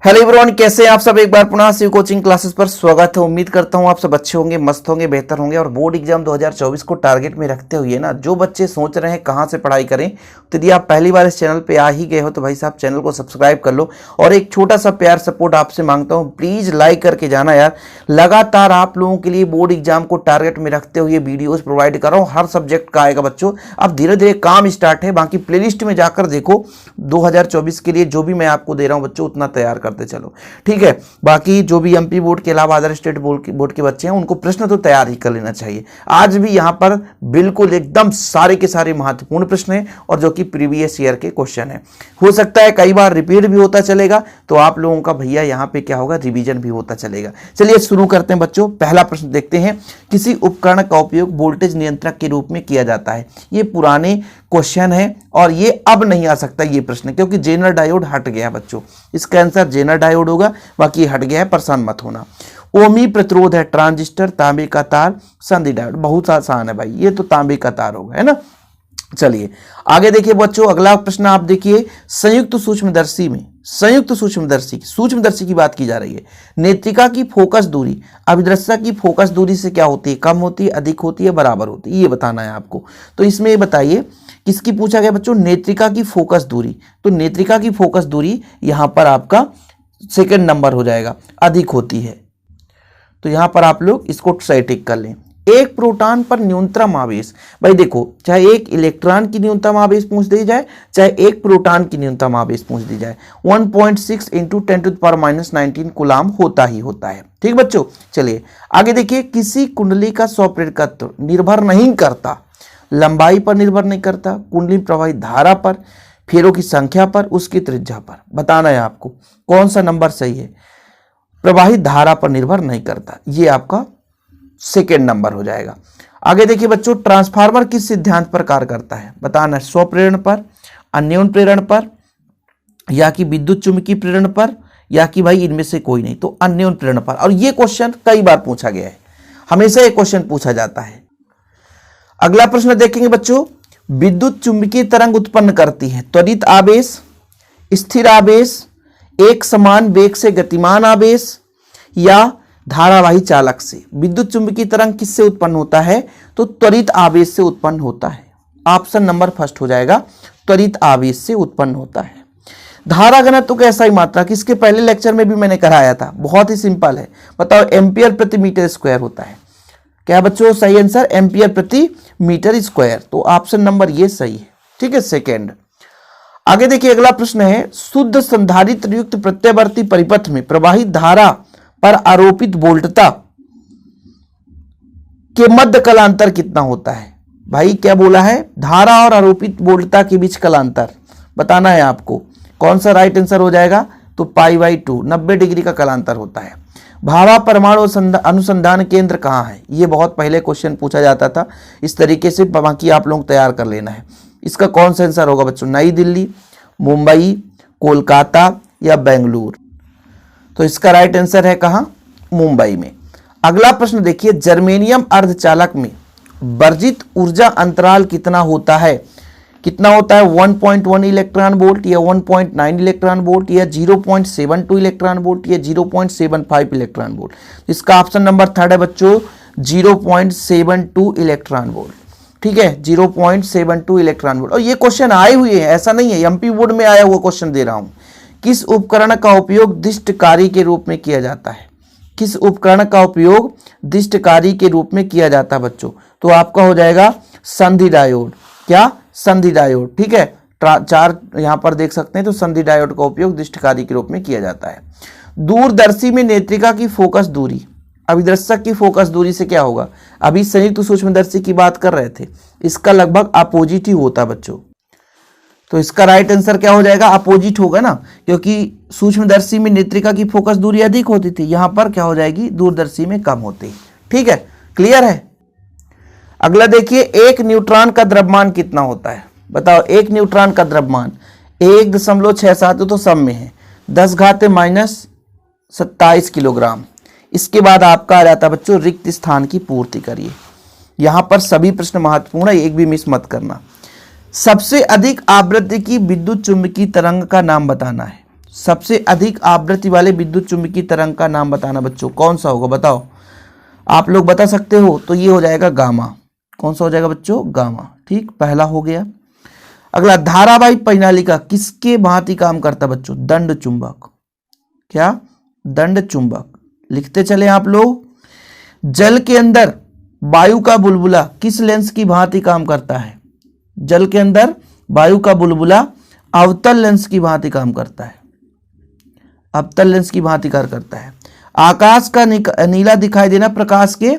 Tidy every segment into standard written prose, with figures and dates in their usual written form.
Hello everyone, कैसे हैं आप सब। एक बार पुनः शिव कोचिंग क्लासेस पर स्वागत है। उम्मीद करता हूं आप सब अच्छे होंगे, मस्त होंगे, बेहतर होंगे। और बोर्ड एग्जाम 2024 को टारगेट में रखते हुए ना जो बच्चे सोच रहे हैं कहां से पढ़ाई करें, तो यदि आप पहली बार इस चैनल पे आ ही गए हो तो भाई साहब चैनल को सब्सक्राइब कर लो। और एक छोटा सा प्यार सपोर्ट आपसे मांगता हूँ, प्लीज लाइक करके जाना यार। लगातार आप लोगों के लिए बोर्ड एग्जाम को टारगेट में रखते हुए वीडियोज प्रोवाइड कर रहा हूँ। हर सब्जेक्ट का आएगा बच्चों। अब धीरे धीरे काम स्टार्ट है। बाकी प्लेलिस्ट में जाकर देखो, 2024 के लिए जो भी मैं आपको दे रहा हूँ बच्चों उतना तैयार करते चलो, ठीक है। बाकी जो भी एमपी बोर्ड के अलावा अदर स्टेट बोर्ड के बच्चे हैं उनको प्रश्न तो तैयार ही कर लेना चाहिए। आज भी यहां पर बिल्कुल एकदम सारे के सारे महत्वपूर्ण प्रश्न हैं और जो कि प्रीवियस ईयर के क्वेश्चन है। हो सकता है कई बार रिपीट भी होता चलेगा, तो आप लोगों का भैया यहां पे क्या होगा, रिवीजन भी होता चलेगा। चलिए शुरू करते हैं बच्चों। पहला प्रश्न देखते हैं, किसी उपकरण का उपयोग वोल्टेज नियंत्रक के रूप में किया जाता है। ये पुराने क्वेश्चन है और ये अब नहीं आ सकता ये प्रश्न, क्योंकि जेनर डायोड हट गया बच्चों। इसका आंसर जेनर डायोड होगा, बाकी हट गया है, परेशान मत होना। ओमी प्रतिरोध है ट्रांजिस्टर, तांबे का तार, संधि डायोड। बहुत आसान है भाई, ये तो तांबे का तार होगा, है ना। चलिए आगे देखिए बच्चों, अगला प्रश्न आप देखिए। संयुक्त सूक्ष्मदर्शी में, सूक्ष्मदर्शी की बात की जा रही है। नेत्रिका की फोकस दूरी अभिदृश्य की फोकस दूरी से क्या होती है, कम होती है, अधिक होती है, बराबर होती है, ये बताना है आपको। तो इसमें ये बताइए किसकी पूछा गया बच्चों, नेत्रिका की फोकस दूरी। तो नेत्रिका की फोकस दूरी यहां पर आपका सेकंड नंबर हो जाएगा, अधिक होती है। तो यहां पर आप लोग इसको सही टिक कर लें। एक प्रोटॉन पर न्यूनतम आवेश, भाई देखो, चाहे एक इलेक्ट्रॉन की न्यूनतम आवेश पूछ दी जाए, चाहे एक प्रोटॉन की न्यूनतम आवेश पूछ दी जाए, 1.6 इंटू 10⁻19 कूलाम होता ही होता है। ठीक बच्चों, चलिए आगे देखिए। किसी कुंडली का स्वप्रेरकत्व निर्भर नहीं करता, लंबाई पर निर्भर नहीं करता, कुंडली प्रवाहित धारा पर, फेरों की संख्या पर, उसकी त्रिज्या पर। बताना है आपको कौन सा नंबर सही है। प्रवाहित धारा पर निर्भर नहीं करता, ये आपका सेकेंड नंबर हो जाएगा। आगे देखिए बच्चों, ट्रांसफार्मर किस सिद्धांत पर कार्य करता है। बताना है स्वप्रेरण पर, अन्योन प्रेरण पर, या कि विद्युत चुंबकीय प्रेरण पर, या कि भाई इनमें से कोई नहीं। तो अन्योन प्रेरण पर। और ये क्वेश्चन कई बार पूछा गया है, हमेशा ये क्वेश्चन पूछा जाता है। अगला प्रश्न देखेंगे बच्चों, विद्युत चुंबकीय तरंग उत्पन्न करती है त्वरित आवेश, स्थिर आवेश, एक समान वेग से गतिमान आवेश, या धारावाही चालक से। विद्युत चुंबकीय तरंग किससे उत्पन्न होता है, तो त्वरित आवेश से उत्पन्न होता है। ऑप्शन नंबर फर्स्ट हो जाएगा, त्वरित आवेश से उत्पन्न होता है। धारा घनत्व का ऐसा ही मात्रा, किसके पहले लेक्चर में भी मैंने कराया था, बहुत ही सिंपल है। बताओ, एम्पियर प्रति मीटर स्क्वायर होता है। क्या बच्चों सही आंसर, एम्पियर प्रति मीटर स्क्वायर। तो ऑप्शन नंबर ये सही है, ठीक है, सेकेंड। आगे देखिए अगला प्रश्न है, शुद्ध संधारित्र युक्त प्रत्यावर्ती परिपथ में प्रवाहित धारा पर आरोपित वोल्टता के मध्य कलांतर कितना होता है। भाई क्या बोला है, धारा और आरोपित वोल्टता के बीच कलांतर बताना है आपको। कौन सा राइट आंसर हो जाएगा, तो π/2, 90 डिग्री का कलांतर होता है। भाभा परमाणु अनुसंधान केंद्र कहाँ है, ये बहुत पहले क्वेश्चन पूछा जाता था इस तरीके से, बाकी आप लोग तैयार कर लेना है। इसका कौन सा आंसर होगा बच्चों, नई दिल्ली, मुंबई, कोलकाता या बेंगलुरु। तो इसका राइट आंसर है कहां, मुंबई में। अगला प्रश्न देखिए, जर्मेनियम अर्धचालक में वर्जित ऊर्जा अंतराल कितना होता है। कितना होता है, 1.1 इलेक्ट्रॉन वोल्ट, या 1.9 इलेक्ट्रॉन वोल्ट, या 0.72 इलेक्ट्रॉन वोल्ट, या 0.75 इलेक्ट्रॉन वोल्ट। इसका ऑप्शन नंबर थर्ड है बच्चों, 0.72 इलेक्ट्रॉन वोल्ट। ठीक है, 0.72 इलेक्ट्रॉन वोल्ट। और ये क्वेश्चन आए हुए हैं, ऐसा नहीं है, एमपी बोर्ड में आया हुआ क्वेश्चन दे रहा हूं। किस उपकरण का उपयोग दिष्टकारी के रूप में किया जाता है। किस उपकरण का उपयोग दिष्टकारी के रूप में किया जाता है बच्चों, तो आपका हो जाएगा संधि डायोड। क्या, संधि डायोड, ठीक है। चार यहां पर देख सकते हैं, तो संधि डायोड का उपयोग दिष्टकारी के रूप में किया जाता है। दूरदर्शी में नेत्रिका की फोकस दूरी अभिदृश्यक की फोकस दूरी से क्या होगा। अभी संयुक्त सूक्ष्मदर्शी की बात कर रहे थे, इसका लगभग अपोजिट ही होता है बच्चों। तो इसका राइट आंसर क्या हो जाएगा, अपोजिट होगा ना, क्योंकि सूक्ष्मदर्शी में नेत्रिका की फोकस दूरी अधिक होती थी, यहां पर क्या हो जाएगी, दूरदर्शी में कम होती। ठीक है, क्लियर है। अगला देखिए, एक न्यूट्रॉन का द्रव्यमान कितना होता है। बताओ, एक न्यूट्रॉन का द्रव्यमान 1.67 तो सब में है, 10⁻⁻27 किलोग्राम। इसके बाद आपका आ जाता है बच्चों, रिक्त स्थान की पूर्ति करिए। यहां पर सभी प्रश्न महत्वपूर्ण है, एक भी मिस मत करना। सबसे अधिक आवृत्ति की विद्युत चुंबकीय तरंग का नाम बताना है। सबसे अधिक आवृत्ति वाले विद्युत चुंबकीय तरंग का नाम बताना बच्चों, कौन सा होगा बताओ। आप लोग बता सकते हो तो ये हो जाएगा गामा। कौन सा हो जाएगा बच्चों, गामा। ठीक, पहला हो गया। अगला, धारावाही परिनालिका किसके भांति काम करता बच्चों, दंड चुंबक। क्या, दंड चुंबक। लिखते चले आप लोग। जल के अंदर वायु का बुलबुला किस लेंस की भांति काम करता है। जल के अंदर वायु का बुलबुला अवतल लेंस की भांति काम करता है, अवतल लेंस की भांति कार्य करता है। आकाश का नीला दिखाई देना प्रकाश के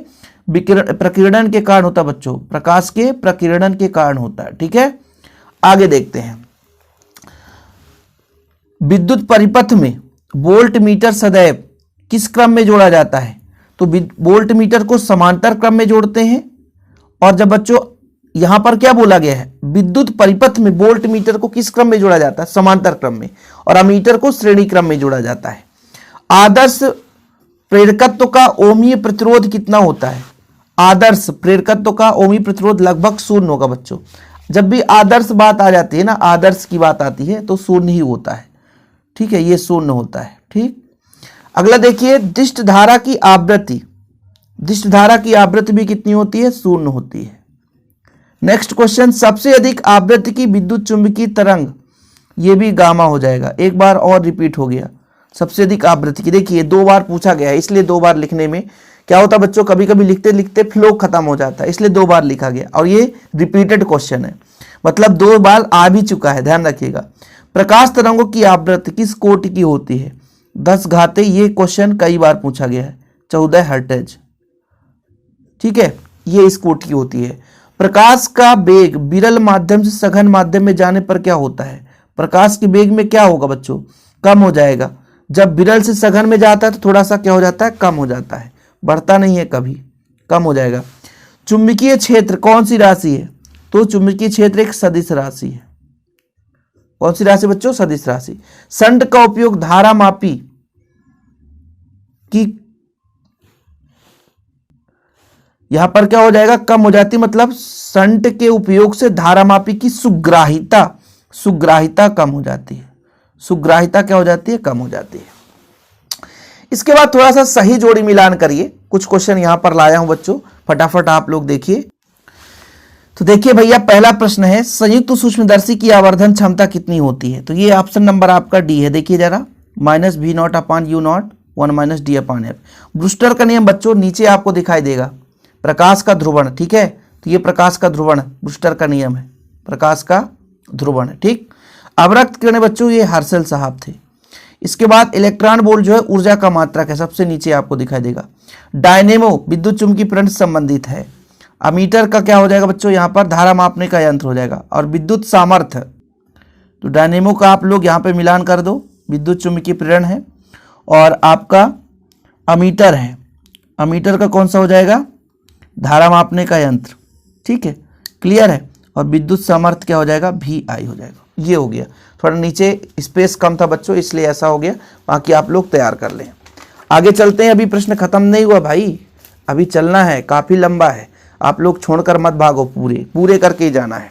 प्रकीर्णन के कारण होता है बच्चों, प्रकाश के प्रकीर्णन के कारण होता है। ठीक है, आगे देखते हैं। विद्युत परिपथ में वोल्ट मीटर सदैव किस क्रम में जोड़ा जाता है। तो वोल्ट मीटर को समांतर क्रम में जोड़ते हैं। और जब बच्चों यहां पर क्या बोला गया है, विद्युत परिपथ में वोल्ट मीटर को किस क्रम में जोड़ा जाता है, समांतर क्रम में, और अमीटर को श्रेणी क्रम में जोड़ा जाता है। आदर्श प्रेरकत्व का ओमीय प्रतिरोध कितना होता है। आदर्श प्रेरकत्व का ओमीय प्रतिरोध लगभग शून्य होगा बच्चों। जब भी आदर्श बात आ जाती है ना, आदर्श की बात आती है तो शून्य ही होता है। ठीक है, ये शून्य होता है। ठीक, अगला देखिए, दिष्ट धारा की आवृत्ति, दिष्ट धारा की आवृत्ति भी कितनी होती है, शून्य होती है। नेक्स्ट क्वेश्चन, सबसे अधिक आवृत्ति की विद्युत चुंबकीय तरंग, ये भी गामा हो जाएगा। एक बार और रिपीट हो गया, सबसे अधिक आवृत्ति की। देखिए 2 बार पूछा गया है, इसलिए 2 बार लिखने में क्या होता बच्चों, कभी कभी लिखते लिखते फ्लो खत्म हो जाता है, इसलिए 2 बार लिखा गया। और ये रिपीटेड क्वेश्चन है, मतलब 2 बार आ भी चुका है, ध्यान रखिएगा। प्रकाश तरंगों की आवृत्ति किस कोटि की होती है, 10 घाते। ये क्वेश्चन कई बार पूछा गया है, 14 हर्ट्ज। ठीक है, ये इस कोटि की होती है। प्रकाश का वेग विरल माध्यम से सघन माध्यम में जाने पर क्या होता है। प्रकाश के वेग में क्या होगा बच्चों, कम हो जाएगा। जब विरल से सघन में जाता है तो थोड़ा सा क्या हो जाता है, कम हो जाता है, बढ़ता नहीं है कभी, कम हो जाएगा। चुंबकीय क्षेत्र कौन सी राशि है, तो चुंबकीय क्षेत्र एक सदिश राशि है। कौन सी राशि बच्चों, सदिश राशि। संट का उपयोग धारा मापी की, यहां पर क्या हो जाएगा, कम हो जाती, मतलब संट के उपयोग से धारामापी की सुग्राहिता, सुग्राहिता कम हो जाती है। सुग्राहिता क्या हो जाती है, कम हो जाती है। इसके बाद थोड़ा सा सही जोड़ी मिलान करिए। कुछ क्वेश्चन यहां पर लाया हूं बच्चों, फटाफट आप लोग देखिए। तो देखिए भैया, पहला प्रश्न है, संयुक्त सूक्ष्मदर्शी की आवर्धन क्षमता कितनी होती है। तो ये ऑप्शन नंबर आपका डी है। देखिए जरा, -V0/U0 1 - D/F। ब्रूस्टर का नियम बच्चों नीचे आपको दिखाई देगा, प्रकाश का ध्रुवण। ठीक है, तो ये प्रकाश का ध्रुवण ब्रूस्टर का नियम है, प्रकाश का ध्रुवण। ठीक, अवरक्त किरणें बच्चों ये हर्शल साहब थे। इसके बाद इलेक्ट्रॉन वोल्ट जो है ऊर्जा का मात्रक है, सबसे नीचे आपको दिखाई देगा। डायनेमो विद्युत चुंबकीय प्रेरण से संबंधित है। अमीटर का क्या हो जाएगा बच्चों, यहाँ पर धारा मापने का यंत्र हो जाएगा। और विद्युत सामर्थ्य, तो डायनेमो का आप लोग यहाँ पे मिलान कर दो, विद्युत चुंबकीय प्रेरण है। और आपका अमीटर है, अमीटर का कौन सा हो जाएगा, धारा मापने का यंत्र। ठीक है, क्लियर है। और विद्युत सामर्थ्य क्या हो जाएगा, VI हो जाएगा। ये हो गया, थोड़ा नीचे स्पेस कम था बच्चों इसलिए ऐसा हो गया, बाकी आप लोग तैयार कर लें। आगे चलते हैं, अभी प्रश्न खत्म नहीं हुआ भाई, अभी चलना है, काफी लंबा है। आप लोग छोड़कर मत भागो, पूरे पूरे करके ही जाना है।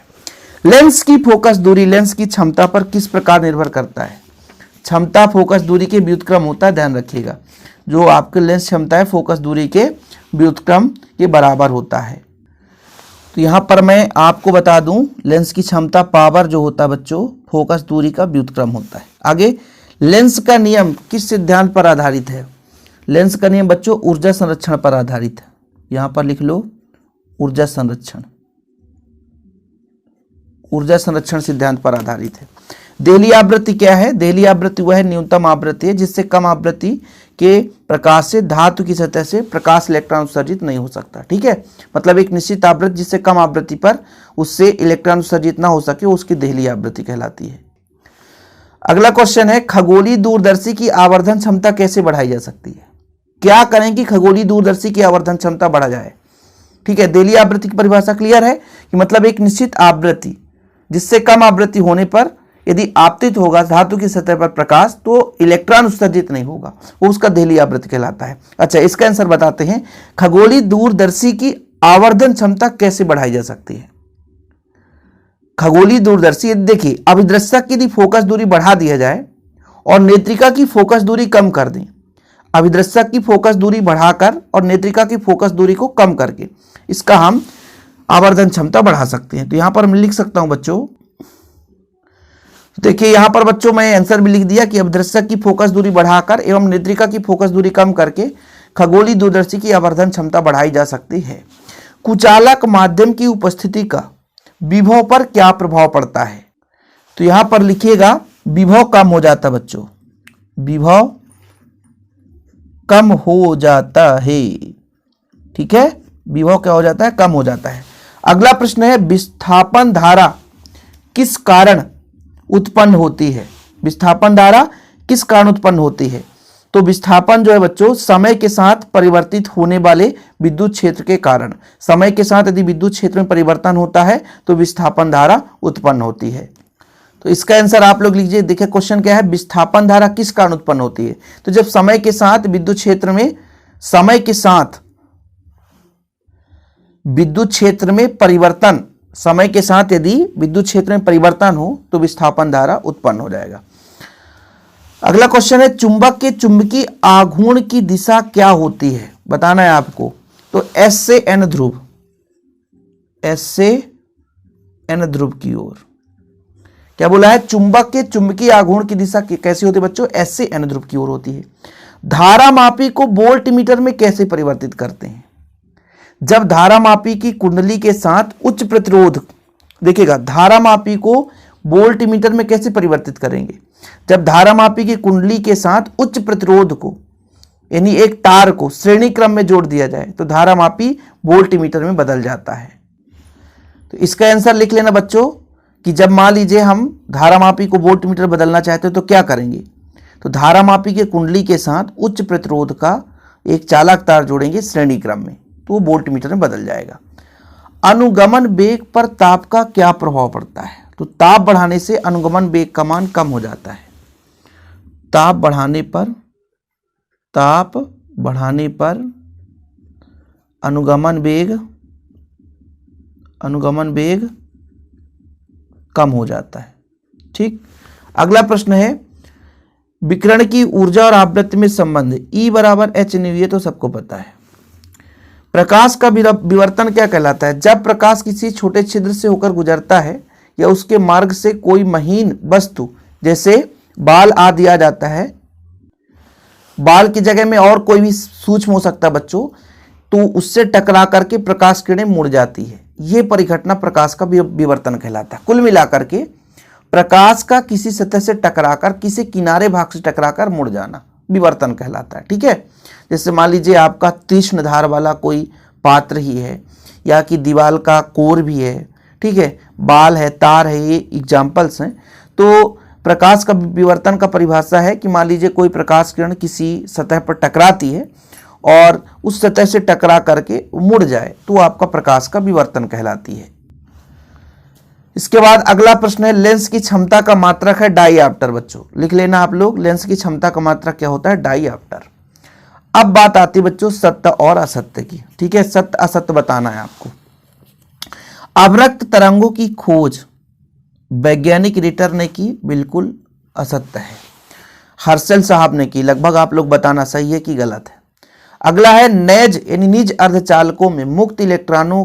लेंस की फोकस दूरी लेंस की क्षमता पर किस प्रकार निर्भर करता है। क्षमता फोकस दूरी के व्युत्क्रम होता है, ध्यान रखिएगा। जो आपके लेंस क्षमता है फोकस दूरी के व्युत्क्रम के बराबर होता है। तो यहाँ पर मैं आपको बता दूं, लेंस की क्षमता पावर जो होता है बच्चों, फोकस दूरी का व्युत्क्रम होता है। आगे, लेंस का नियम किस सिद्धांत पर आधारित है। लेंस का नियम बच्चों ऊर्जा संरक्षण पर आधारित है। यहाँ पर लिख लो, ऊर्जा संरक्षण, ऊर्जा संरक्षण सिद्धांत पर आधारित है। देहली आवृत्ति क्या है, देहली आवृत्ति वह न्यूनतम आवृत्ति है जिससे कम आवृत्ति के प्रकाश से धातु की सतह से प्रकाश इलेक्ट्रॉन उत्सर्जित नहीं हो सकता। ठीक है, मतलब एक निश्चित आवृत्ति जिससे कम आवृत्ति पर उससे इलेक्ट्रॉन उत्सर्जित ना हो सके, उसकी देहली आवृत्ति कहलाती है। अगला क्वेश्चन है, खगोलीय दूरदर्शी की आवर्धन क्षमता कैसे बढ़ाई जा सकती है। क्या करें कि खगोलीय दूरदर्शी की आवर्धन क्षमता बढ़ा जाए। ठीक है, देहली आवृत्ति की परिभाषा क्लियर है कि मतलब एक निश्चित आवृत्ति जिससे कम आवृत्ति होने पर यदि आपतित होगा धातु की सतह पर प्रकाश तो इलेक्ट्रॉन उत्सर्जित नहीं होगा, वो उसका देहली आवृत्ति कहलाता है। अच्छा, इसका आंसर बताते हैं, खगोलीय दूरदर्शी की आवर्धन क्षमता कैसे बढ़ाई जा सकती है। खगोलीय दूरदर्शी, देखिए अभिदृश्यक की यदि फोकस दूरी बढ़ा दिया जाए और नेत्रिका की फोकस दूरी कम कर दें, अभिदृश्यक की फोकस दूरी बढ़ाकर और नेत्रिका की फोकस दूरी को कम करके इसका हम आवर्धन क्षमता बढ़ा सकते हैं। तो यहां पर मैं लिख सकता हूं बच्चों, देखिए यहां पर बच्चों मैं आंसर भी लिख दिया कि अभिदृश्यक की फोकस दूरी बढ़ाकर एवं नेत्रिका की फोकस दूरी कम करके खगोलीय दूरदर्शी की आवर्धन क्षमता बढ़ाई जा सकती है। कुचालक माध्यम की उपस्थिति का विभव पर क्या प्रभाव पड़ता है? तो यहां पर लिखिएगा विभव कम हो जाता है बच्चों, विभव कम हो जाता है। ठीक है, विभव क्या हो जाता है? कम हो जाता है। अगला प्रश्न है विस्थापन धारा किस कारण उत्पन्न होती है? विस्थापन धारा किस कारण उत्पन्न होती है? तो विस्थापन जो है बच्चों समय के साथ परिवर्तित होने वाले विद्युत क्षेत्र के कारण, समय के साथ यदि विद्युत क्षेत्र में परिवर्तन होता है तो विस्थापन धारा उत्पन्न होती है। तो इसका आंसर आप लोग लीजिए। देखिए क्वेश्चन क्या है, विस्थापन धारा किस कारण उत्पन्न होती है? तो जब समय के साथ विद्युत क्षेत्र में, समय के साथ विद्युत क्षेत्र में परिवर्तन, समय के साथ यदि विद्युत क्षेत्र में परिवर्तन हो तो विस्थापन धारा उत्पन्न हो जाएगा। अगला क्वेश्चन है चुंबक के चुंबकीय आघूर्ण की दिशा क्या होती है? बताना है आपको। तो एस से एन ध्रुव, एस से एन ध्रुव की ओर। क्या बोला है? चुंबक के चुंबकीय आघूर्ण की दिशा कैसी होती है बच्चों? एस से एन ध्रुव की ओर होती है। धारामापी को वोल्ट मीटर में कैसे परिवर्तित करते हैं? जब धारामापी की कुंडली के साथ उच्च प्रतिरोध, देखिएगा धारामापी को वोल्ट मीटर में कैसे परिवर्तित करेंगे? जब धारामापी की कुंडली के साथ उच्च प्रतिरोध को, यानी एक तार को श्रेणी क्रम में जोड़ दिया जाए तो धारामापी वोल्ट मीटर में बदल जाता है। तो इसका आंसर लिख लेना बच्चों कि जब मान लीजिए हम धारामापी को वोल्ट मीटर बदलना चाहते हैं तो क्या करेंगे? तो धारामापी के कुंडली के साथ उच्च प्रतिरोध का एक चालक तार जोड़ेंगे श्रेणी क्रम में, तो वो वोल्ट मीटर में बदल जाएगा। अनुगमन वेग पर ताप का क्या प्रभाव पड़ता है? तो ताप बढ़ाने से अनुगमन वेग का मान कम हो जाता है। ताप बढ़ाने पर अनुगमन वेग कम हो जाता है। ठीक, अगला प्रश्न है विकिरण की ऊर्जा और आवृत्ति में संबंध E बराबर h न्यू, ये तो सबको पता है। प्रकाश का विवर्तन क्या कहलाता है? जब प्रकाश किसी छोटे छिद्र से होकर गुजरता है या उसके मार्ग से कोई महीन वस्तु जैसे बाल आ दिया जाता है, बाल की जगह में और कोई भी सूक्ष्म हो सकता है बच्चों, तो उससे टकरा करके प्रकाश किरणें मुड़ जाती है। यह परिघटना प्रकाश का विवर्तन कहलाता है। कुल मिलाकर के प्रकाश का किसी सतह से टकराकर, किसी किनारे भाग से टकराकर मुड़ जाना विवर्तन कहलाता है। ठीक है, जैसे मान लीजिए आपका तीक्ष्ण धार वाला कोई पात्र ही है या कि दीवार का कोर भी है, ठीक है, बाल है, तार है, ये एग्जाम्पल्स हैं। तो प्रकाश का विवर्तन का परिभाषा है कि मान लीजिए कोई प्रकाश किरण किसी सतह पर टकराती है और उस सतह से टकरा करके मुड़ जाए तो आपका प्रकाश का विवर्तन कहलाती है। इसके बाद अगला प्रश्न है लेंस की क्षमता का मात्रक है डाईऑप्टर। बच्चों लिख लेना आप लोग, लेंस की क्षमता का मात्रक क्या होता है? डाईऑप्टर। अब बात आती है बच्चों सत्य और असत्य की। ठीक है, सत्य असत्य बताना है आपको। अवरक्त तरंगों की खोज वैज्ञानिक रिटर ने की, बिल्कुल असत्य है। हर्शल साहब ने की, लगभग आप लोग बताना सही है कि गलत है। अगला है नेज यानी निज अर्धचालकों में मुक्त इलेक्ट्रॉनों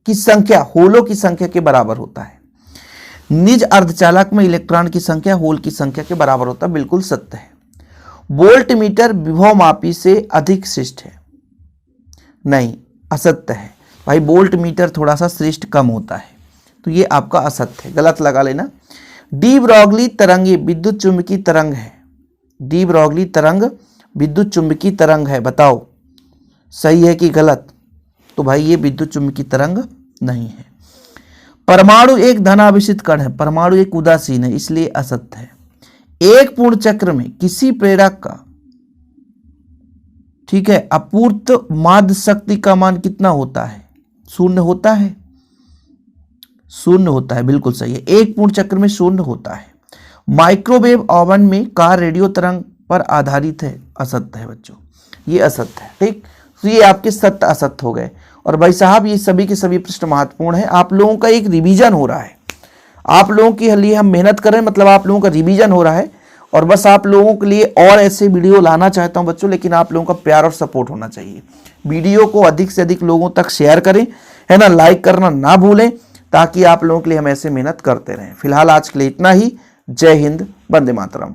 की संख्या होलों की संख्या के बराबर होता है। निज अर्धचालक में इलेक्ट्रॉन की संख्या होल की संख्या के बराबर होता है, बिल्कुल सत्य है। वोल्ट मीटर विभव मापी से अधिक श्रेष्ठ है, नहीं, असत्य है भाई। वोल्ट मीटर थोड़ा सा श्रेष्ठ कम होता है, तो ये आपका असत्य है, गलत लगा लेना। डी ब्रॉगली तरंग विद्युत चुंबकीय तरंग है। डी ब्रॉगली तरंग विद्युत चुंबकीय तरंग है, बताओ सही है कि गलत? तो भाई ये विद्युत चुंबकीय तरंग नहीं है। परमाणु एक धनावेशित कण है, परमाणु एक उदासीन है, इसलिए असत्य है। एक पूर्ण चक्र में किसी प्रेरक का, ठीक है, अपूर्त माध्य शक्ति का मान कितना होता है? शून्य होता है, शून्य होता है, बिल्कुल सही है। एक पूर्ण चक्र में शून्य होता है। माइक्रोवेव ओवन में कार रेडियो तरंग पर आधारित है, असत्य है बच्चों, ये असत्य है। ठीक, तो ये आपके सत्य असत्य हो गए। और भाई साहब ये सभी के सभी प्रश्न महत्वपूर्ण है, आप लोगों का एक रिवीजन हो रहा है, आप लोगों के लिए हम मेहनत कर रहे हैं, मतलब आप लोगों का रिवीजन हो रहा है और बस आप लोगों के लिए और ऐसे वीडियो लाना चाहता हूं बच्चों, लेकिन आप लोगों का प्यार और सपोर्ट होना चाहिए। वीडियो को अधिक से अधिक लोगों तक शेयर करें, है ना, लाइक करना ना भूलें, ताकि आप लोगों के लिए हम ऐसे मेहनत करते रहें। फिलहाल आज के लिए इतना ही। जय हिंद, वंदे मातरम।